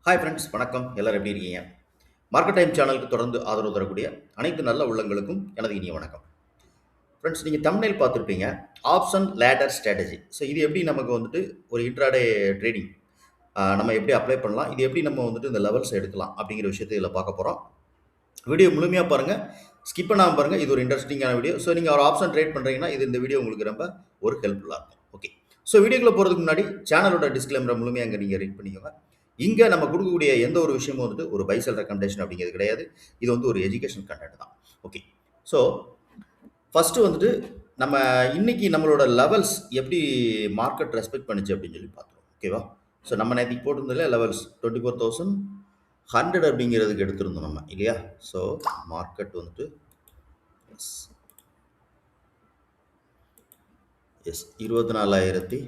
Hi friends, வணக்கம். எல்லாரும் எப்படி இருக்கீங்க? மார்க்கெட் டைம் சேனலுக்கு தொடர்ந்து ஆதரவு தரக்கூடிய அனைத்து நல்ல உள்ளங்களுக்கும் எனது இனிய வணக்கம். ஃப்ரெண்ட்ஸ், நீங்கள் தம்ப்நெயில் பார்த்துருப்பீங்க. Option ladder strategy. ஸோ இது எப்படி நமக்கு வந்துட்டு ஒரு இன்ட்ராடே ட்ரேடிங் நம்ம எப்படி அப்ளை பண்ணலாம், இது எப்படி நம்ம வந்துட்டு இந்த லெவல்ஸ் எடுக்கலாம் அப்படிங்கிற விஷயத்தை இதில் பார்க்க போகிறோம். வீடியோ முழுமையாக பாருங்கள், ஸ்கிப் பண்ணாமல் பாருங்கள். இது ஒரு இன்ட்ரெஸ்டிங்கான வீடியோ. ஸோ நீங்கள் ஒரு ஆப்ஷன் ட்ரேட் பண்ணுறீங்கன்னா இந்த வீடியோ உங்களுக்கு ரொம்ப ஒரு ஹெல்ப்ஃபுல்லாக இருக்கும். ஓகே, ஸோ வீடியோக்குள்ளே போகிறதுக்கு முன்னாடி சேனலோட டிஸ்க்ளைமரை முழுமையாக அங்கே நீங்கள் ரீட் பண்ணிக்கோங்க. இங்கே நம்ம கொடுக்கக்கூடிய எந்த ஒரு விஷயமும் வந்துட்டு ஒரு பை செல் ரெக்கமெண்டேஷன் அப்படிங்கிறது கிடையாது. இது வந்து ஒரு எஜுகேஷன் கண்டென்ட் தான். ஓகே, ஸோ ஃபஸ்ட்டு வந்துட்டு நம்ம இன்னைக்கு நம்மளோட லெவல்ஸ் எப்படி மார்க்கெட் ரெஸ்பெக்ட் பண்ணுச்சு அப்படின்னு சொல்லி பார்த்துருவோம். ஓகேவா? ஸோ நம்ம நேற்றுக்கு போட்டிருந்ததில்ல லெவல்ஸ் 24,100 அப்படிங்கிறதுக்கு எடுத்திருந்தோம் நம்ம இல்லையா? ஸோ மார்க்கெட் வந்துட்டு எஸ் 24,000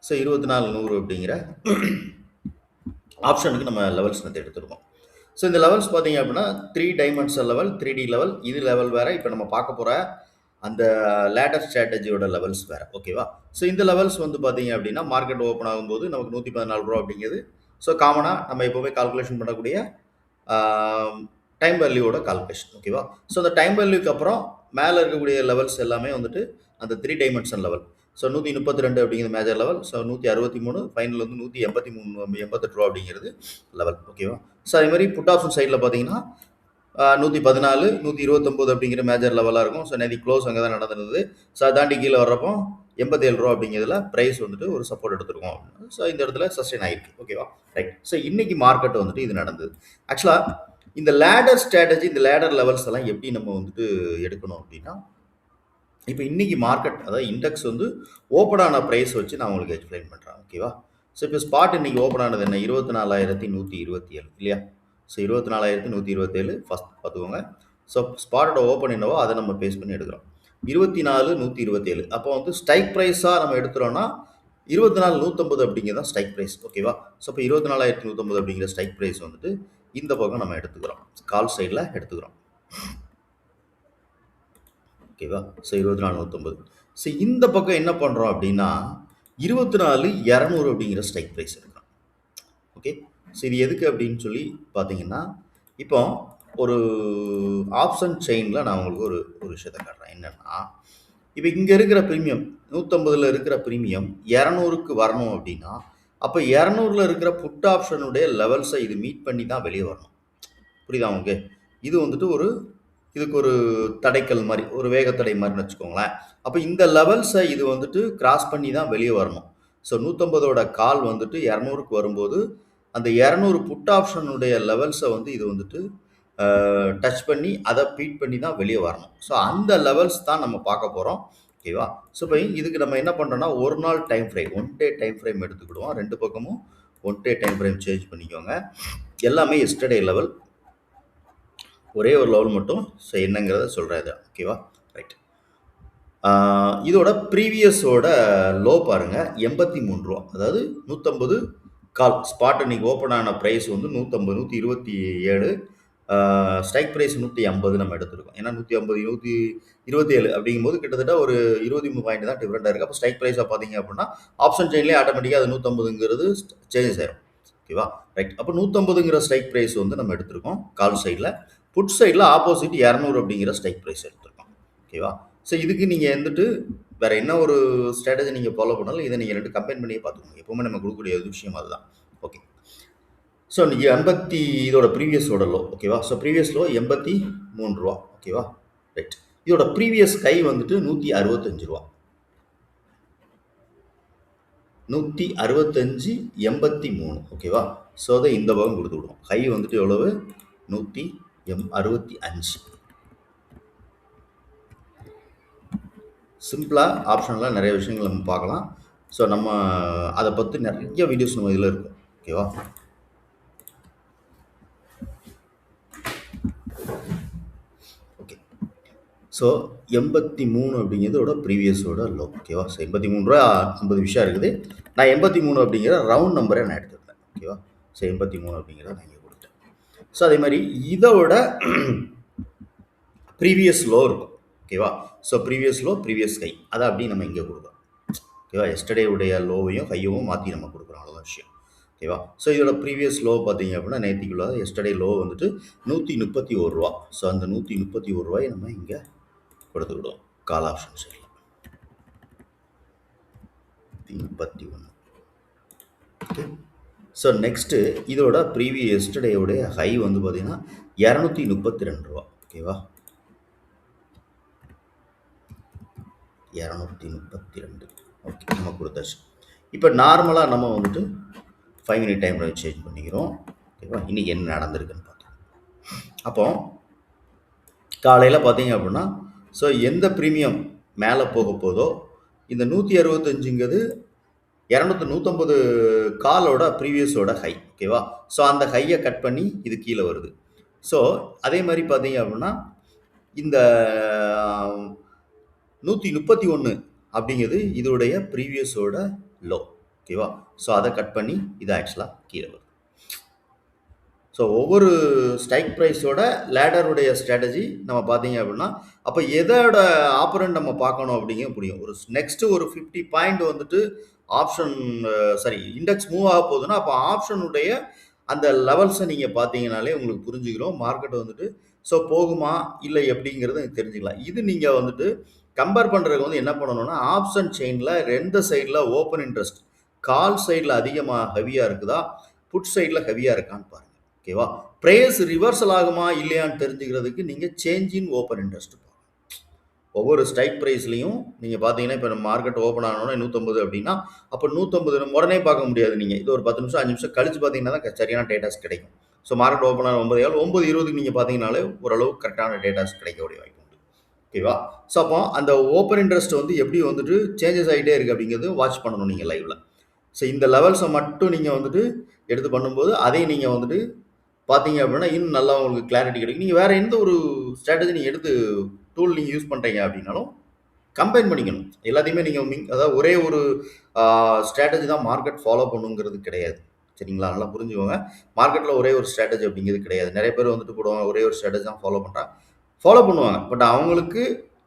ஸோ 24,100 அப்படிங்கிற ஆப்ஷனுக்கு நம்ம லெவல்ஸ் வந்து எடுத்துருக்கோம். ஸோ இந்த லெவல்ஸ் பார்த்தீங்க அப்படின்னா 3 டைமென்ஷனல் லெவல், 3D லெவல், இது லெவல் வேறு. இப்போ நம்ம பார்க்க போகிற அந்த லேடர் ஸ்ட்ராட்டஜியோட லெவல்ஸ் வேறு. ஓகேவா? ஸோ இந்த லெவல்ஸ் வந்து பார்த்தீங்க அப்படின்னா மார்க்கெட் ஓப்பன் ஆகும்போது நமக்கு 114 ரூபா அப்படிங்கிறது. ஸோ காமனாக நம்ம எப்போவுமே கால்குலேஷன் பண்ணக்கூடிய டைம் வேல்யூவோட கால்குலேஷன். ஓகேவா? ஸோ அந்த டைம் வேல்யூக்கு அப்புறம் மேலே இருக்கக்கூடிய லெவல்ஸ் எல்லாமே வந்துட்டு அந்த 3 டைமென்ஷன் லெவல். ஸோ 132 அப்படிங்கிறது மேஜர் லெவல். ஸோ 163, ஃபைனல் வந்து 183, 88 ரூபா அப்படிங்கிறது லெவல். ஓகேவா? ஸோ அதே மாதிரி புட் ஆப்ஷன் சைடில் பார்த்தீங்கன்னா 114, 129 அப்படிங்கிற மேஜர் லெவலாக இருக்கும். ஸோ நேற்று க்ளோஸ் அங்கே தான் நடந்திருந்தது. ஸோ அதை தாண்டி கீழே வர்றப்போ 87 ரூபா அப்படிங்கிறதுல ப்ரைஸ் வந்துட்டு ஒரு சப்போர்ட் எடுத்துருக்கோம். ஸோ இந்த இடத்துல சஸ்டெயின் ஆகிருக்கு. ஓகேவா? ரைட். ஸோ இன்னைக்கு மார்க்கெட் வந்துட்டு இது நடந்தது. ஆக்சுவலாக இந்த லேடர் ஸ்ட்ராட்டஜி, இந்த லேடர் லெவல்ஸ் எல்லாம் எப்படி நம்ம வந்துட்டு எடுக்கணும் அப்படின்னா, இப்போ இன்னைக்கு மார்க்கெட் அதாவது இண்டெக்ஸ் வந்து ஓப்பன் ஆன ப்ரைஸ் வச்சு நான் உங்களுக்கு எக்ஸ்பிளைன் பண்ணுறேன். ஓகேவா? ஸோ இப்போ ஸ்பாட் இன்னைக்கு ஓப்பன் ஆனது என்ன? 24,127 இல்லையா? ஸோ 24,127 ஃபஸ்ட் பார்த்துக்கோங்க. ஸோ ஸ்பாட்டோட ஓப்பன் என்னவோ அதை நம்ம பேஸ் பண்ணி எடுக்கிறோம். 24,127 அப்போ வந்து ஸ்ட்ரைக் ப்ரைஸாக நம்ம எடுத்துகிறோன்னா 24,150 அப்படிங்கிறது தான் ஸ்ட்ரைக் ப்ரைஸ். ஓகேவா? ஸோ இப்போ 24,150 அப்படிங்கிற ஸ்ட்ரைக் ப்ரைஸ் வந்துட்டு இந்த பக்கம் நம்ம எடுத்துக்கிறோம், கால் சைடில் எடுத்துக்கிறோம். ஓகேவா? ஸோ 24,150. ஸோ இந்த பக்கம் என்ன பண்ணுறோம் அப்படின்னா 24,200 அப்படிங்கிற ஸ்ட்ரைக் ப்ரைஸ் எடுக்கிறோம். ஓகே, ஸோ இது எதுக்கு அப்படின்னு சொல்லி பார்த்தீங்கன்னா, இப்போ ஒரு ஆப்ஷன் செயினில் நான் உங்களுக்கு ஒரு ஒரு விஷயத்தை காட்டுறேன். என்னென்னா, இப்போ இங்கே இருக்கிற ப்ரீமியம் 150 இருக்கிற ப்ரீமியம் 200க்கு வரணும் அப்படின்னா, அப்போ 200 இருக்கிற புட் ஆப்ஷனுடைய லெவல்ஸை இது மீட் பண்ணி தான் வெளியே வரணும். புரியுதா உங்களுக்கு? இது வந்துட்டு இதுக்கு ஒரு தடைக்கல் மாதிரி, ஒரு வேகத்தடை மாதிரின்னு வச்சுக்கோங்களேன். அப்போ இந்த லெவல்ஸை இது வந்துட்டு கிராஸ் பண்ணி தான் வெளியே வரணும். ஸோ 150ஓட கால் வந்துட்டு 200க்கு வரும்போது அந்த 200 புட் ஆப்ஷனுடைய லெவல்ஸை வந்து இது வந்துட்டு டச் பண்ணி அதை பீட் பண்ணி தான் வெளியே வரணும். ஸோ அந்த லெவல்ஸ் தான் நம்ம பார்க்க போகிறோம். ஓகேவா? ஸோ இப்போ இதுக்கு நம்ம என்ன பண்ணுறோன்னா ஒரு நாள் time frame, 1 day time frame எடுத்துக்கிடுவோம். ரெண்டு பக்கமும் 1 டே டைம் ஃப்ரேம் சேஞ்ச் பண்ணிக்கோங்க. எல்லாமே எஸ்டர்டே லெவல், ஒரே ஒரு லெவல் மட்டும் என்னங்கிறத சொல்கிறேன் இது. ஓகேவா? ரைட். இதோட ப்ரீவியஸோட லோ பாருங்கள் 83 ரூபா, அதாவது 150 கால். ஸ்பாட் இன்னைக்கு ஓப்பன் ஆன ப்ரைஸ் வந்து 150, 127, ஸ்ட்ரைக் ப்ரைஸ் 150 நம்ம எடுத்துருக்கோம். ஏன்னா 150, 127 அப்படிங்கும்போது கிட்டத்தட்ட ஒரு 23 பாயிண்ட் தான் டிஃப்ரெண்டாக இருக்குது. அப்போ ஸ்ட்ரைக் ப்ரைஸாக பார்த்தீங்க அப்படின்னா ஆப்ஷன் செயின்லேயே ஆட்டோமேட்டிக்காக அது 150ங்கிறது சேஞ்ச் ஆயிரும். ஓகேவா? ரைட். அப்போ 150ங்கிற ஸ்ட்ரைக் ப்ரைஸ் வந்து நம்ம எடுத்திருக்கோம் கால் சைடில். புட் சைடில் ஆப்போசிட் 200 அப்படிங்கிற ஸ்ட்ரைக் ப்ரைஸ் எடுத்திருக்கோம். ஓகேவா? ஸோ இதுக்கு நீங்கள் வந்துட்டு வேறு என்ன ஒரு ஸ்ட்ராட்டஜி நீங்கள் ஃபாலோ பண்ணாலும் இதை நீங்கள் ரெண்டு கம்பைன் பண்ணியே பார்த்துக்கோங்க. எப்போவுமே நம்ம கொடுக்கக்கூடிய விஷயம் அதுதான். ஓகே, ஸோ இன்றைக்கி 80 இதோட ப்ரீவியஸோட லோ. ஓகேவா? ஸோ ப்ரீவியஸ் லோ 83 ரூபா. ஓகேவா? ரைட். இதோட ப்ரீவியஸ் கை வந்துட்டு 165 ரூபா. 165, 83. ஓகேவா? ஸோ அதை இந்த பக்கம் கொடுத்து விடுவோம். கை வந்துட்டு எவ்வளவு? 165. சிம்பிளாக ஆப்ஷனில் நிறைய விஷயங்கள் நம்ம பார்க்கலாம். ஸோ நம்ம அதை பற்றி நிறைய வீடியோஸ் நம்ம இதில் இருக்கும். ஓகேவா? ஓகே, ஸோ 83 அப்படிங்கிறதோட ப்ரீவியஸோட லோ. ஓகேவா? ஸோ 83 ரூபா 50 விஷயம் இருக்குது. நான் 83 அப்படிங்கிற ரவுண்ட் நம்பரை நான் எடுத்துக்கிட்டேன். ஓகேவா? ஸோ 83 அப்படிங்கிறத நான் இங்கே கொடுத்தேன். ஸோ அதே மாதிரி இதோட ப்ரீவியஸ் லோ இருக்கும். ஓகேவா? ஸோ ப்ரீவியஸ் லோ, ப்ரீவியஸ் கை, அதை அப்படி நம்ம இங்கே கொடுக்குறோம். ஓகேவா? எஸ்டர்டே உடைய லோவையும் ஹையவும் மாற்றி நம்ம கொடுக்குறோம், அவ்வளோதான் விஷயம். ஓகேவா? ஸோ இதோட ப்ரீவியஸ் லோ பார்த்தீங்க அப்படின்னா நேத்திக்குள்ள எஸ்டர்டே லோ வந்துட்டு ரூ. 131. ஸோ அந்த ரூ. 131 நம்ம இங்கே கொடுத்துக்கிடுவோம் கால் ஆப்ஷன் சைடில். 131. ஓகே. ஸோ நெக்ஸ்ட்டு இதோட ப்ரீவியஸ் எஸ்டர்டேவுடைய ஹை வந்து பார்த்தீங்கன்னா ரூ. 232. ஓகேவா? 232. ஓகே, நம்ம கொடுத்தாச்சு. இப்போ நார்மலாக நம்ம வந்துட்டு 5 மினிட் டைம் சேஞ்ச் பண்ணிக்கிறோம். ஓகேவா? இன்னைக்கு என்ன நடந்திருக்குன்னு பார்த்தோம். அப்போ காலையில் பார்த்தீங்க அப்படின்னா ஸோ எந்த ப்ரீமியம் மேலே போக போதோ இந்த 165ங்கிறது 150 காலோட ப்ரீவியஸோட ஹை. ஓகேவா? ஸோ அந்த ஹையை கட் பண்ணி இது கீழே வருது. ஸோ அதே மாதிரி பார்த்தீங்க அப்படின்னா இந்த 131 அப்படிங்கிறது இதோடைய ப்ரீவியஸோட லோ. ஓகேவா? ஸோ அதை கட் பண்ணி இது ஆக்சுவலாக கீழே வருது. ஸோ ஒவ்வொரு ஸ்ட்ரைக் ப்ரைஸோட லேடருடைய ஸ்ட்ராட்டஜி நம்ம பார்த்தீங்க அப்படின்னா அப்போ எதோட ஆப்பரண்ட் நம்ம பார்க்கணும் அப்படிங்க புரியும். ஒரு நெக்ஸ்ட்டு ஒரு 50 பாயிண்ட் வந்துட்டு ஆப்ஷன் இண்டெக்ஸ் மூவ் ஆக போகுதுன்னா அப்போ ஆப்ஷனுடைய அந்த லெவல்ஸை நீங்கள் பார்த்தீங்கனாலே உங்களுக்கு புரிஞ்சுக்கிறோம் மார்க்கெட் வந்துட்டு ஸோ போகுமா இல்லை எப்படிங்கிறது தெரிஞ்சுக்கலாம். இது நீங்கள் வந்துட்டு கம்பேர் பண்ணுறதுக்கு வந்து என்ன பண்ணணும்னா ஆப்ஷன் செயினில் 2 சைடில் ஓப்பன் இன்ட்ரெஸ்ட் கால் சைடில் அதிகமாக ஹெவியாக இருக்குதா புட் சைடில் ஹெவியாக இருக்கான்னு பாருங்கள். ஓகேவா? ப்ரைஸ் ரிவர்சல் ஆகுமா இல்லையான்னு தெரிஞ்சுக்கிறதுக்கு நீங்கள் சேஞ்ச் இன் ஓப்பன் இன்ட்ரெஸ்ட் பாருங்கள். ஒவ்வொரு ஸ்ட்ரைக் ப்ரைஸ்லையும் நீங்கள் பார்த்தீங்கன்னா இப்போ மார்க்கெட் ஓப்பன் ஆனோன்னா 150 அப்படின்னா அப்போ 150 உடனே பார்க்க முடியாது. நீங்கள் இது ஒரு 10 நிமிஷம் 5 நிமிஷம் கழிச்சு பார்த்தீங்கன்னா தான் சரியான டேட்டாஸ் கிடைக்கும். ஸோ மார்க்கெட் ஓப்பன் ஆன 9:20 நீங்கள் பார்த்தீங்கனாலே ஓரளவு கரெக்டான டேட்டாஸ் கிடைக்கக்கூடிய வாய்ப்பு உண்டு. ஓகேவா? ஸோ அப்போ அந்த ஓப்பன் இன்ட்ரெஸ்ட் வந்து எப்படி வந்துட்டு சேஞ்சஸ் ஆகிட்டே இருக்குது அப்படிங்கிறது வாட்ச் பண்ணணும் நீங்கள் லைவில். ஸோ இந்த லெவல்ஸை மட்டும் நீங்கள் வந்துட்டு எடுத்து பண்ணும்போது அதையும் நீங்கள் வந்துட்டு பார்த்தீங்க அப்படின்னா இன்னும் நல்லா உங்களுக்கு கிளாரிட்டி கிடைக்கும். நீங்கள் வேறு எந்த ஒரு ஸ்ட்ராட்டஜி நீங்கள் எடுத்து டூல் நீங்கள் யூஸ் பண்ணுறீங்க அப்படின்னாலும் கம்பைன் பண்ணிக்கணும். எல்லாத்தையுமே நீங்கள் அதாவது ஒரே ஒரு ஸ்ட்ராட்டஜி தான் மார்க்கெட் ஃபாலோ பண்ணுங்கிறது கிடையாது. சரிங்களா? நல்லா புரிஞ்சுக்கோங்க. மார்க்கெட்டில் ஒரே ஒரு ஸ்ட்ராட்டஜி அப்படிங்கிறது கிடையாது. நிறைய பேர் வந்துட்டு போடுவாங்க ஒரே ஒரு ஸ்ட்ராட்டஜி தான் ஃபாலோ பண்ணுவாங்க. பட் அவங்களுக்கு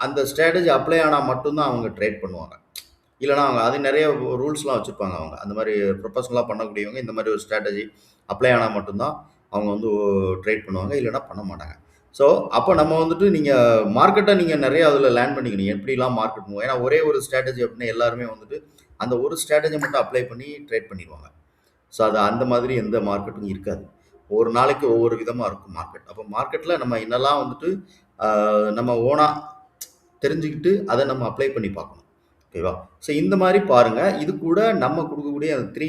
அந்த ஸ்ட்ராட்டஜி அப்ளை ஆனால் மட்டும்தான் அவங்க ட்ரேட் பண்ணுவாங்க. இல்லைனா அவங்க அது நிறைய ரூல்ஸ்லாம் வச்சுருப்பாங்க. அவங்க அந்த மாதிரி ப்ரொஃபஷனலாக பண்ணக்கூடியவங்க இந்த மாதிரி ஒரு ஸ்ட்ராட்டஜி அப்ளை ஆனால் மட்டும்தான் அவங்க வந்து ட்ரேட் பண்ணுவாங்க. இல்லைனா பண்ண மாட்டாங்க. ஸோ அப்போ நம்ம வந்துட்டு நீங்கள் மார்க்கெட்டை நீங்கள் நிறைய அதில் லேர்ன் பண்ணிக்கணும். எப்படிலாம் மார்க்கெட் மூவ். ஏன்னா ஒரே ஒரு ஸ்ட்ராட்டஜி அப்படின்னா எல்லாருமே வந்துட்டு அந்த ஒரு ஸ்ட்ராட்டஜி மட்டும் அப்ளை பண்ணி ட்ரேட் பண்ணிடுவாங்க. ஸோ அது அந்த மாதிரி எந்த மார்க்கெட்டும் இருக்காது. ஒரு நாளைக்கு ஒவ்வொரு விதமாக இருக்கும் மார்க்கெட். அப்போ மார்க்கெட்டில் நம்ம என்னெல்லாம் வந்துட்டு நம்ம ஓனாக தெரிஞ்சுக்கிட்டு அதை நம்ம அப்ளை பண்ணி பார்க்கணும். ஓகேவா? ஸோ இந்த மாதிரி பாருங்கள். இது கூட நம்ம கொடுக்கக்கூடிய அந்த 3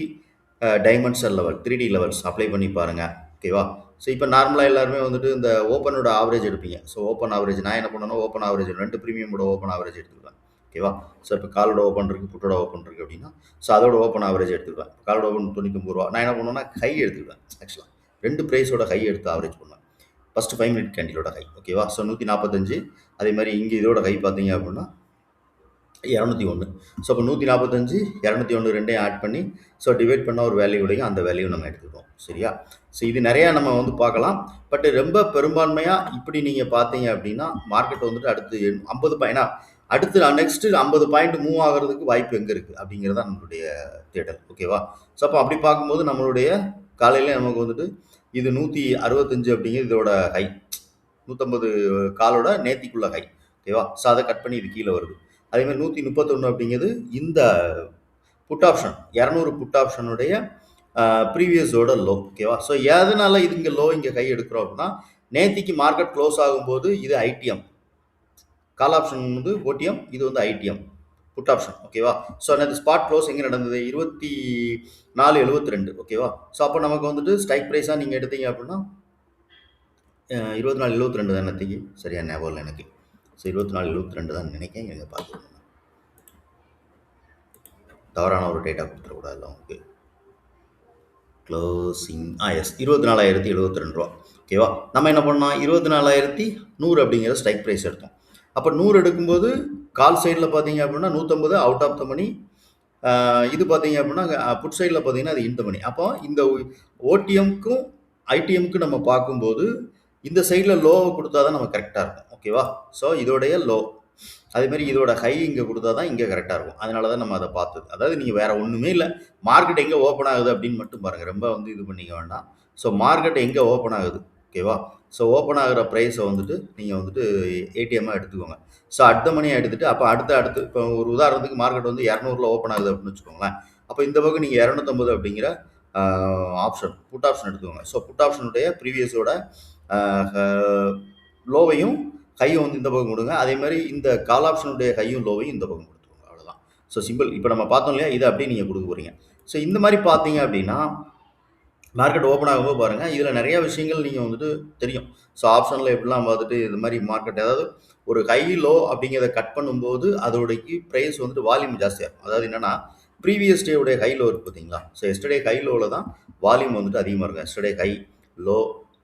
dimension level 3D levels apply பண்ணி பாருங்கள். ஓகேவா? ஸோ இப்போ நார்மலாக எல்லாருமே வந்துட்டு இந்த ஓப்பனோட ஆவரேஜ் எடுப்பீங்க. ஸோ ஓப்பன் ஆவரேஜ் நான் என்ன பண்ணணும் ஓப்பன் ஆவரேஜ் 2 ப்ரீமியமோட ஓப்பன் ஆவரேஜ் எடுத்துக்குவேன். ஓகேவா? ஸோ இப்போ காலோட ஓப்பன் இருக்குது புட்டோட ஓப்பன் இருக்குது அப்படின்னா ஸோ அதோட ஓப்பன் ஆவரேஜ் எடுத்துக்குவேன். காலோட ஓப்பன் ரூ. 99. நான் என்ன பண்ணுவேன்னா ஹை எடுத்துக்குவேன். ஆக்சுவலாக 2 ப்ரைஸோட ஹை எடுத்து ஆவரேஜ் பண்ணுவேன். ஃபஸ்ட்டு 5 மினிட் கேண்டிலோட ஹை. ஓகேவா? ஸோ 145. அதே மாதிரி இங்கே இதோட ஹை பார்த்தீங்க அப்படின்னா 201. ஸோ அப்போ 145 201 ரெண்டையும் ஆட் பண்ணி ஸோ டிவைட் பண்ணால் ஒரு வேல்யூ கிடைக்கும். அந்த வேல்யூ நம்ம எடுத்துக்கிறோம். சரியா? ஸோ இது நிறையா நம்ம வந்து பார்க்கலாம். பட் ரொம்ப பெரும்பான்மையாக இப்படி நீங்கள் பார்த்தீங்க அப்படின்னா மார்க்கெட் வந்துட்டு அடுத்து 50 பாயிண்ட் அடுத்து நெக்ஸ்ட்டு 50 பாயிண்ட் மூவ் ஆகிறதுக்கு வாய்ப்பு எங்கே இருக்குது அப்படிங்கிறது தான் நம்மளுடைய தேடல். ஓகேவா? ஸோ அப்போ அப்படி பார்க்கும்போது நம்மளுடைய காலையில் நமக்கு வந்துட்டு இது 165 அப்படிங்கிறது இதோட ஹை 150 காலோட நேத்திக்குள்ள ஹை. ஓகேவா? ஸோ அதை கட் பண்ணி இது கீழே வருது. அதேமாதிரி 131 அப்படிங்கிறது இந்த புட் ஆப்ஷன் 200 புட் ஆப்ஷனுடைய ப்ரீவியஸோட லோ. ஓகேவா? ஸோ எதனால இது இங்கே லோ இங்கே கை எடுக்கிறோம் அப்படின்னா நேத்திக்கு மார்க்கெட் க்ளோஸ் ஆகும்போது இது ஐடிஎம் கால் ஆப்ஷன் வந்து ஓடிஎம், இது வந்து ஐடிஎம் புட் ஆப்ஷன். ஓகேவா? ஸோ அந்த ஸ்பாட் க்ளோஸ் எங்கே நடந்தது 24.72. ஓகேவா? ஸோ அப்போ நமக்கு வந்துட்டு ஸ்ட்ரைக் ப்ரைஸாக நீங்கள் எடுத்தீங்க அப்படின்னா 24.72 தான் நேத்திக்கு. சரியா ஞாபகம் இல்லை எனக்கு. ஸோ 24.72 தான் நினைக்கிறேன். நீங்கள் பார்த்துக்கோங்க. தவறான ஒரு டேட்டா கொடுத்துடக்கூடாது உங்களுக்கு. Closing is 24,072. ஓகேவா? நம்ம என்ன பண்ணோம் 24,100 அப்படிங்கிற ஸ்ட்ரைக் ப்ரைஸ் எடுத்தோம். அப்போ 100 எடுக்கும்போது கால் சைடில் பார்த்தீங்க அப்படின்னா 150 அவுட் ஆஃப் த மணி. இது பார்த்தீங்க அப்படின்னா புட் சைடில் பார்த்தீங்கன்னா அது இன் த மணி. அப்போ இந்த ஓடிஎம்க்கும் ஐடிஎம்க்கும் நம்ம பார்க்கும்போது இந்த சைடில் லோவை கொடுத்தா தான் நம்ம கரெக்டாக இருக்கும். ஓகேவா? ஸோ இதோடைய லோ அதேமாரி இதோட ஹை இங்கே கொடுத்தா தான் இங்கே கரெக்டாக இருக்கும். அதனால தான் நம்ம அதை பார்த்தது. அதாவது நீங்கள் வேறு ஒன்றுமே இல்லை, மார்க்கெட் எங்கே ஓப்பன் ஆகுது அப்படின்னு மட்டும் பாருங்கள். ரொம்ப வந்து இது பண்ணிக்க வேண்டாம். ஸோ மார்க்கெட் எங்கே ஓப்பன் ஆகுது, ஓகேவா? ஸோ ஓப்பன் ஆகிற ப்ரைஸை வந்துட்டு நீங்கள் வந்துட்டு ஏடிஎம்மாக எடுத்துக்கோங்க. ஸோ அடுத்த மணியாக எடுத்துகிட்டு அப்போ அடுத்து இப்போ ஒரு உதாரணத்துக்கு மார்க்கெட் வந்து 200ல் ஓப்பன் ஆகுது அப்படின்னு வச்சுக்கோங்களேன். அப்போ இந்த பக்கம் நீங்கள் 250 அப்படிங்கிற ஆப்ஷன் புட் ஆப்ஷன் எடுத்துக்கோங்க. ஸோ புட் ஆப்ஷனுடைய ப்ரீவியஸோட லோவையும் ஹையும் வந்து இந்த பக்கம் கொடுங்க. அதே மாதிரி இந்த கால் ஆப்ஷனுடைய ஹையும் லோவையும் இந்த பக்கம் கொடுத்துருங்க. அவ்வளோதான். So simple. இப்போ நம்ம பார்த்தோம் இல்லையா, இதை அப்படியே நீங்கள் கொடுக்க போகிறீங்க. ஸோ இந்த மாதிரி பார்த்தீங்க அப்படின்னா மார்க்கெட் ஓப்பன் ஆகும்போது பாருங்கள், இதில் நிறையா விஷயங்கள் நீங்கள் வந்துட்டு தெரியும். ஸோ ஆப்ஷனில் எப்படிலாம் பார்த்துட்டு இது மாதிரி மார்க்கெட் ஏதாவது ஒரு ஹை லோ அப்படிங்கிறத கட் பண்ணும்போது அதோடைய ப்ரைஸ் வந்துட்டு வால்யூம் ஜாஸ்தியாகும். அதாவது என்னென்னா ப்ரீவியஸ் டேவுடைய ஹை லோ இருக்குது பார்த்தீங்களா? ஸோ எஸ்டர்டே ஹை லோவில் தான் வால்யூம் வந்துட்டு அதிகமாக இருக்கும். எஸ்டர்டே ஹை லோ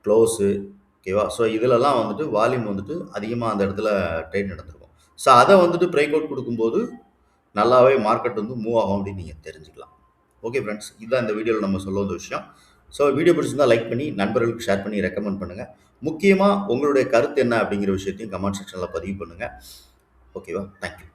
க்ளோஸு, ஓகேவா? ஸோ இதிலலாம் வந்துட்டு வால்யூம் வந்துட்டு அதிகமாக அந்த இடத்துல ட்ரேட் நடந்திருக்கும். ஸோ அதை வந்துட்டு பிரேக் அவுட் கொடுக்கும்போது நல்லாவே மார்க்கெட் வந்து மூவ் ஆகும் அப்படின்னு நீங்கள் தெரிஞ்சுக்கலாம். ஓகே ஃப்ரெண்ட்ஸ், இதுதான் இந்த வீடியோவில் நம்ம சொல்ல வந்த விஷயம். ஸோ வீடியோ பிடிச்சிருந்தால் லைக் பண்ணி நண்பர்களுக்கு ஷேர் பண்ணி ரெக்கமெண்ட் பண்ணுங்கள். முக்கியமாக உங்களுடைய கருத்து என்ன அப்படிங்கிற விஷயத்தையும் கமெண்ட் செக்ஷனில் பதிவு பண்ணுங்கள். ஓகேவா? தேங்க்யூ.